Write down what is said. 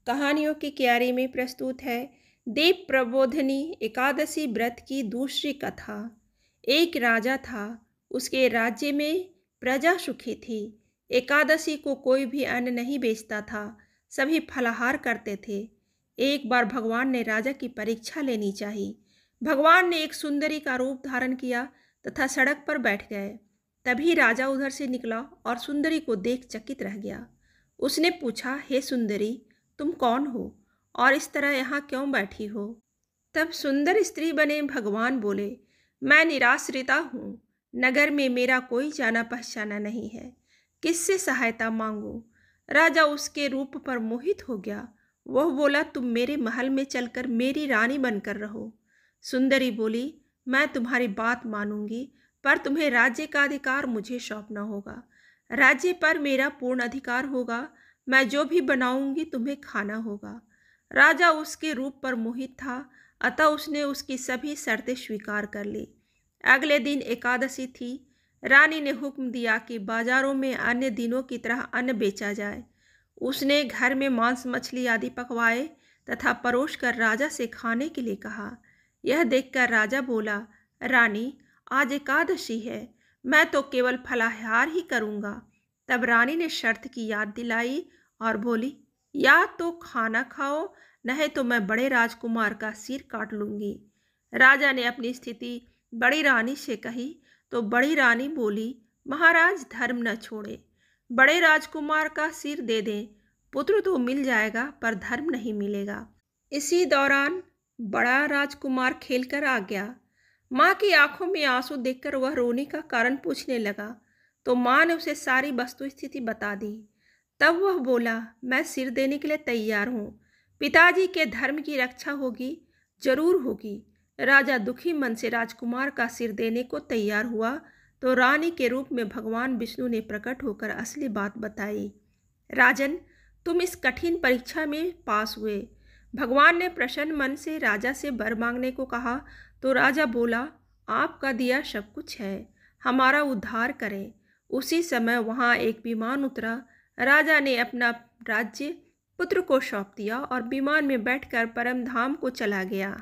कहानियों की क्यारी में प्रस्तुत है दीप प्रबोधिनी एकादशी व्रत की दूसरी कथा। एक राजा था, उसके राज्य में प्रजा सुखी थी। एकादशी को कोई भी अन्न नहीं बेचता था, सभी फलाहार करते थे। एक बार भगवान ने राजा की परीक्षा लेनी चाहिए। भगवान ने एक सुंदरी का रूप धारण किया तथा सड़क पर बैठ गए। तभी राजा उधर से निकला और सुंदरी को देख चकित रह गया। उसने पूछा, हे सुंदरी, तुम कौन हो और इस तरह यहाँ क्यों बैठी हो? तब सुंदर स्त्री बने भगवान बोले, मैं निराश्रिता हूँ। नगर में मेरा कोई जाना पहचाना नहीं है, किससे सहायता मांगूं? राजा उसके रूप पर मोहित हो गया। वह बोला, तुम मेरे महल में चलकर मेरी रानी बनकर रहो। सुंदरी बोली, मैं तुम्हारी बात मानूंगी, पर तुम्हें राज्य का अधिकार मुझे सौंपना होगा। राज्य पर मेरा पूर्ण अधिकार होगा। मैं जो भी बनाऊंगी तुम्हें खाना होगा। राजा उसके रूप पर मोहित था, अतः उसने उसकी सभी शर्तें स्वीकार कर ली। अगले दिन एकादशी थी। रानी ने हुक्म दिया कि बाजारों में अन्य दिनों की तरह अन्न बेचा जाए। उसने घर में मांस मछली आदि पकवाए तथा परोस कर राजा से खाने के लिए कहा। यह देखकर राजा बोला, रानी, आज एकादशी है, मैं तो केवल फलाहार ही करूँगा। तब रानी ने शर्त की याद दिलाई और बोली, या तो खाना खाओ, नहीं तो मैं बड़े राजकुमार का सिर काट लूँगी। राजा ने अपनी स्थिति बड़ी रानी से कही तो बड़ी रानी बोली, महाराज धर्म न छोड़े, बड़े राजकुमार का सिर दे दें, पुत्र तो मिल जाएगा पर धर्म नहीं मिलेगा। इसी दौरान बड़ा राजकुमार खेलकर आ गया। माँ की आंखों में आंसू देखकर वह रोने का कारण पूछने लगा, तो माँ ने उसे सारी वस्तु स्थिति बता दी। तब वह बोला, मैं सिर देने के लिए तैयार हूँ, पिताजी के धर्म की रक्षा होगी, जरूर होगी। राजा दुखी मन से राजकुमार का सिर देने को तैयार हुआ तो रानी के रूप में भगवान विष्णु ने प्रकट होकर असली बात बताई। राजन, तुम इस कठिन परीक्षा में पास हुए। भगवान ने प्रसन्न मन से राजा से वर मांगने को कहा तो राजा बोला, आपका दिया सब कुछ है, हमारा उद्धार करें। उसी समय वहाँ एक विमान उतरा। राजा ने अपना राज्य पुत्र को सौंप दिया और विमान में बैठकर परम धाम को चला गया।